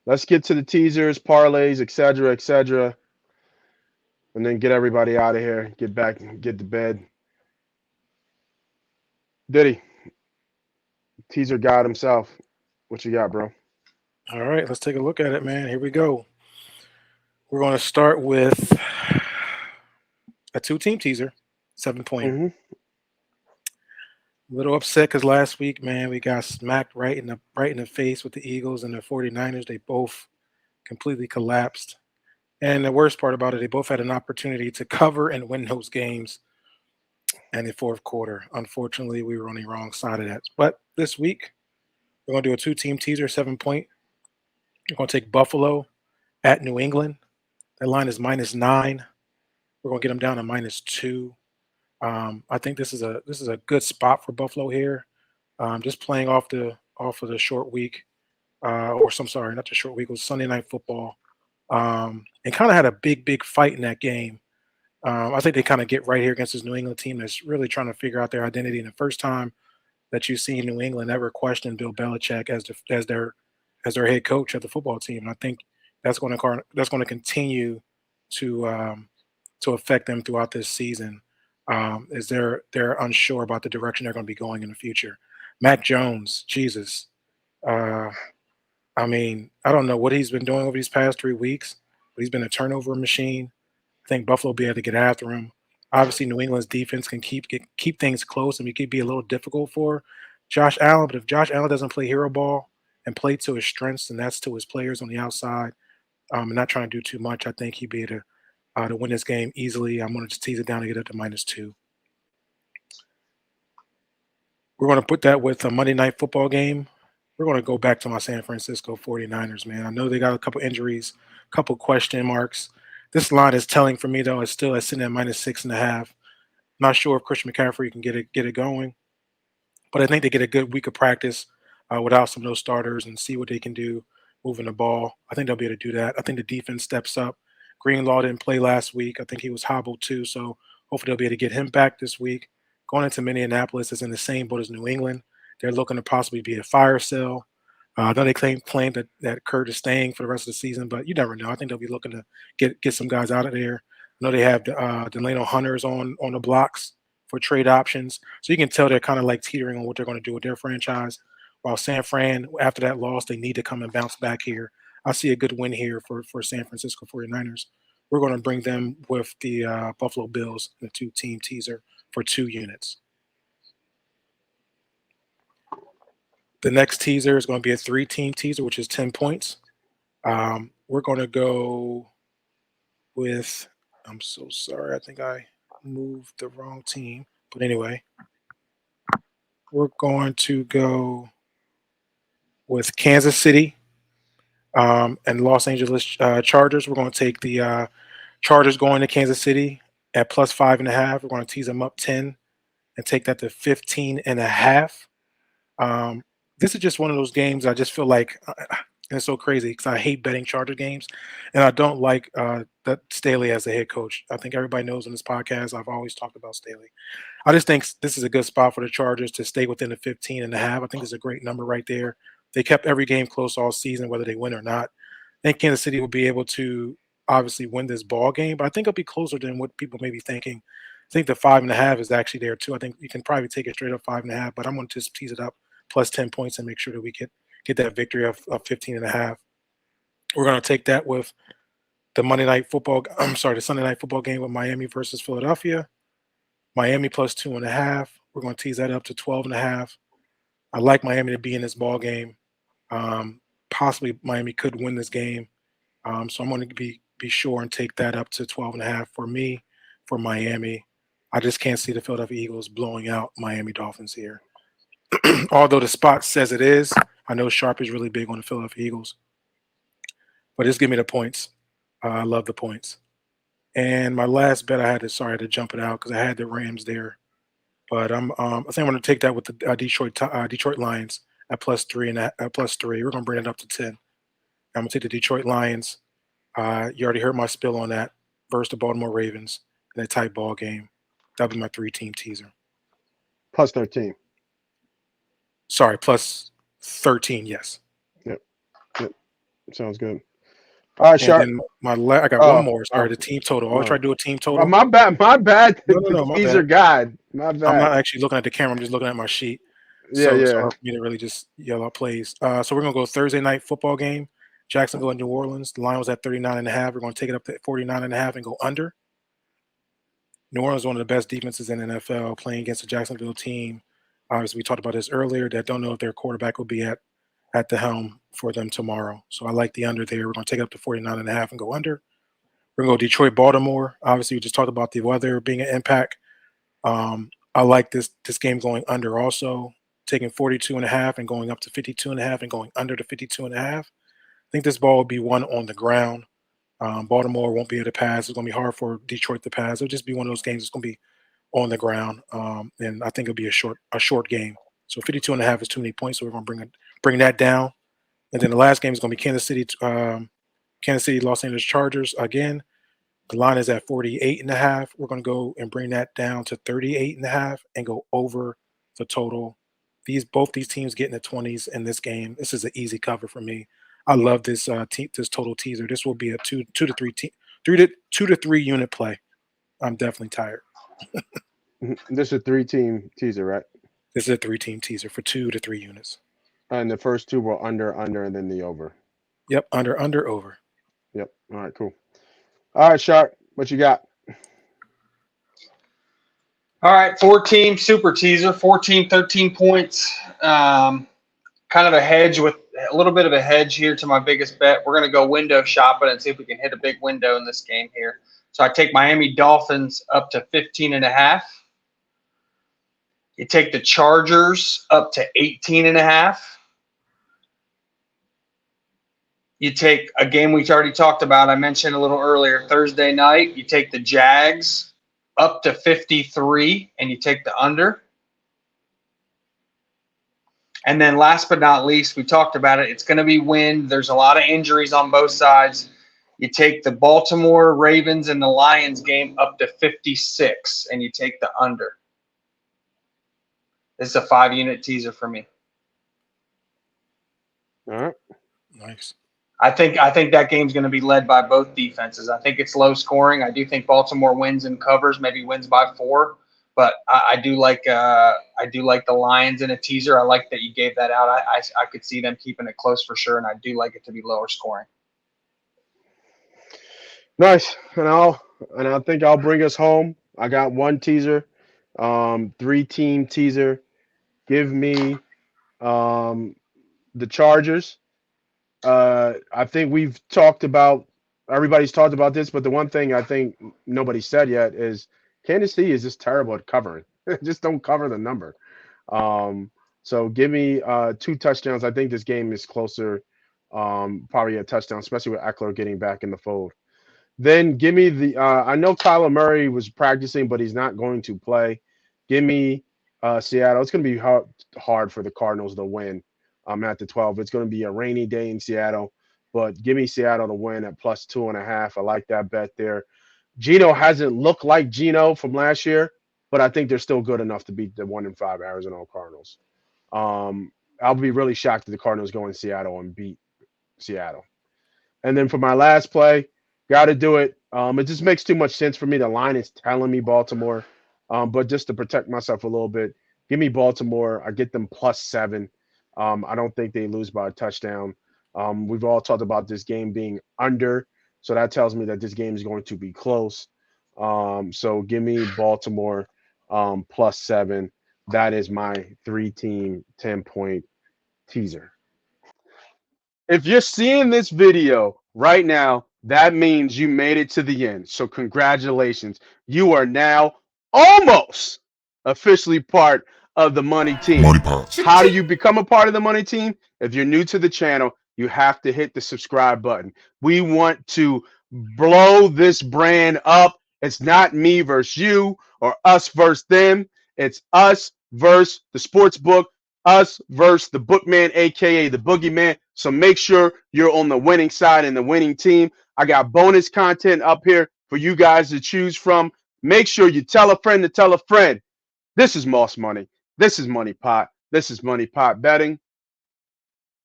let's get to the teasers, parlays, etc., and then get everybody out of here. Get back, get to bed. Diddy, teaser god himself. What you got, bro? All right, let's take a look at it, man. Here we go. We're going to start with a two-team teaser, 7-point. Mm-hmm. A little upset because last week, man, we got smacked right in the face with the Eagles and the 49ers. They both completely collapsed. And the worst part about it, they both had an opportunity to cover and win those games in the fourth quarter. Unfortunately, we were on the wrong side of that. But this week, we're going to do a two-team teaser, 7-point. We're going to take Buffalo at New England. That line is -9. We're going to get them down to -2. I think this is a good spot for Buffalo here. Just playing off of the short week, or some sorry, not the short week. It was Sunday Night Football, and kind of had a big fight in that game. I think they kind of get right here against this New England team that's really trying to figure out their identity. And the first time that you see New England ever question Bill Belichick as their head coach of the football team, and I think that's going to continue to to affect them throughout this season. Is they're unsure about the direction they're going to be going in the future. Mac Jones, Jesus, uh, I mean, I don't know what he's been doing over these past 3 weeks, but he's been a turnover machine. I think Buffalo will be able to get after him. Obviously, New England's defense can keep things close and it could be a little difficult for Josh Allen. But if Josh Allen doesn't play hero ball and play to his strengths, and that's to his players on the outside, and not trying to do too much, I think he'd be able to win this game easily. I'm going to just tease it down to get up to -2. We're going to put that with a Monday night football game. We're going to go back to my San Francisco 49ers, man. I know they got a couple injuries, a couple question marks. This line is telling for me, though. It's still at sitting at -6.5. Not sure if Christian McCaffrey can get it going, but I think they get a good week of practice without some of those starters and see what they can do moving the ball. I think they'll be able to do that. I think the defense steps up. Greenlaw didn't play last week. I think he was hobbled too, so hopefully they'll be able to get him back this week. Going into Minneapolis is in the same boat as New England. They're looking to possibly be a fire sale. I know they claim that Kurt is staying for the rest of the season, but you never know. I think they'll be looking to get some guys out of there. I know they have Delano Hunters on the blocks for trade options, so you can tell they're kind of like teetering on what they're going to do with their franchise. While San Fran, after that loss, they need to come and bounce back here. I see a good win here for San Francisco 49ers. We're going to bring them with the Buffalo Bills in a two-team teaser for 2 units. The next teaser is going to be a 3-team teaser, which is 10 points. We're going to go with, I'm so sorry, I think I moved the wrong team. But anyway, we're going to go with Kansas City and Los Angeles Chargers. We're going to take the Chargers going to Kansas City at +5.5. We're going to tease them up 10 and take that to 15.5. This is just one of those games I just feel like and it's so crazy because I hate betting Charger games, and I don't like that Staley as the head coach. I think everybody knows in this podcast I've always talked about Staley. I just think this is a good spot for the Chargers to stay within the 15.5. I think it's a great number right there. They kept every game close all season, whether they win or not. I think Kansas City will be able to obviously win this ball game, but I think it'll be closer than what people may be thinking. I think the 5.5 is actually there too. I think you can probably take it straight up 5.5, but I'm going to just tease it up plus 10 points and make sure that we get that victory of 15.5. We're going to take that with the Monday night football. I'm sorry, the Sunday night football game with Miami versus Philadelphia. Miami plus 2.5. We're going to tease that up to 12.5. I like Miami to be in this ball game. Possibly Miami could win this game. So I'm going to be sure and take that up to 12.5 for me for Miami. I just can't see the Philadelphia Eagles blowing out Miami Dolphins here. Although the spot says it is, I know Sharp is really big on the Philadelphia Eagles. But just give me the points. I love the points. And my last bet, I had to jump it out because I had the Rams there. But I think I'm going to take that with the Detroit Lions at +3 and at +3. We're going to bring it up to 10. I'm going to take the Detroit Lions. You already heard my spill on that versus the Baltimore Ravens in a tight ball game. That'll be my 3-team teaser. +13. Sorry, +13. Yes. Yep. Yep. Sounds good. All right, And Sharp. then I got one Oh, more. Sorry, the team total. I always try to do a team oh, total. my bad. My bad. No, The my teaser bad. guide. My I'm bad. not actually looking at the camera. I'm just looking at my sheet. Yeah, So it's yeah. hard for me to really just yell out plays. So we're going to go Thursday night football game. Jacksonville and New Orleans. The line was at 39.5. We're going to take it up to 49.5 and go under. New Orleans is one of the best defenses in the NFL, playing against the Jacksonville team. Obviously, we talked about this earlier, that don't know if their quarterback will be at the helm for them tomorrow. So I like the under there. We're going to take it up to 49.5 and go under. We're going to go Detroit, Baltimore. Obviously, we just talked about the weather being an impact. I like this game going under also, taking 42.5 and going up to 52.5 and going under to 52.5. I think this ball will be won on the ground. Baltimore won't be able to pass. It's going to be hard for Detroit to pass. It'll just be one of those games that's going to be on the ground, and I think it'll be a short game. So 52.5 is too many points, so we're going to bring that down. And then the last game is going to be Kansas City, Los Angeles Chargers again. The line is at 48.5. We're going to go and bring that down to 38.5 and go over the total. Both these teams get in the 20s in this game. This is an easy cover for me. I love this this total teaser. This will be a two to three unit play. I'm definitely tired. This is a 3-team teaser, right? This is a 3-team teaser for 2 to 3 units. And the first two were under, and then the over. Yep, under, over. Yep. All right, cool. All right, Sharp. What you got? All right, 4-team super teaser, 14, 13 points. Kind of a hedge with a little bit of a hedge here to my biggest bet. We're going to go window shopping and see if we can hit a big window in this game here. So I take Miami Dolphins up to 15.5. You take the Chargers up to 18.5. You take a game we already talked about. I mentioned a little earlier, Thursday night. You take the Jags up to 53, and you take the under. And then last but not least, we talked about it. It's going to be wind. There's a lot of injuries on both sides. You take the Baltimore Ravens and the Lions game up to 56, and you take the under. This is a 5-unit teaser for me. All right. Nice. I think that game's going to be led by both defenses. I think it's low scoring. I do think Baltimore wins and covers, maybe wins by 4. But I do like the Lions in a teaser. I like that you gave that out. I could see them keeping it close for sure, and I do like it to be lower scoring. Nice. And I think I'll bring us home. I got one teaser, 3-team teaser. Give me the Chargers. I think everybody's talked about this, but the one thing I think nobody said yet is Kansas City is just terrible at covering. Just don't cover the number. So give me 2 touchdowns. I think this game is closer, probably a touchdown, especially with Eckler getting back in the fold. Then give me I know Kyler Murray was practicing, but he's not going to play. Give me Seattle. It's going to be hard for the Cardinals to win at the 12. It's going to be a rainy day in Seattle, but give me Seattle to win at plus 2.5. I like that bet there. Geno hasn't looked like Geno from last year, but I think they're still good enough to beat the 1-5 Arizona Cardinals. I'll be really shocked if the Cardinals go in Seattle and beat Seattle. And then for my last play, got to do it. It just makes too much sense for me. The line is telling me Baltimore, but just to protect myself a little bit, give me Baltimore. I get them plus 7. I don't think they lose by a touchdown. We've all talked about this game being under, so that tells me that this game is going to be close. So give me Baltimore plus 7. That is my 3-team 10-point teaser. If you're seeing this video right now, that means you made it to the end. So congratulations. You are now almost officially part of the Money Team. MoneyPot. How do you become a part of the Money Team? If you're new to the channel, you have to hit the subscribe button. We want to blow this brand up. It's not me versus you or us versus them. It's us versus the sports book, us versus the bookman, aka the boogeyman. So make sure you're on the winning side and the winning team. I got bonus content up here for you guys to choose from. Make sure you tell a friend to tell a friend. This is Moss Money. This is Money Pot. This is Money Pot Betting.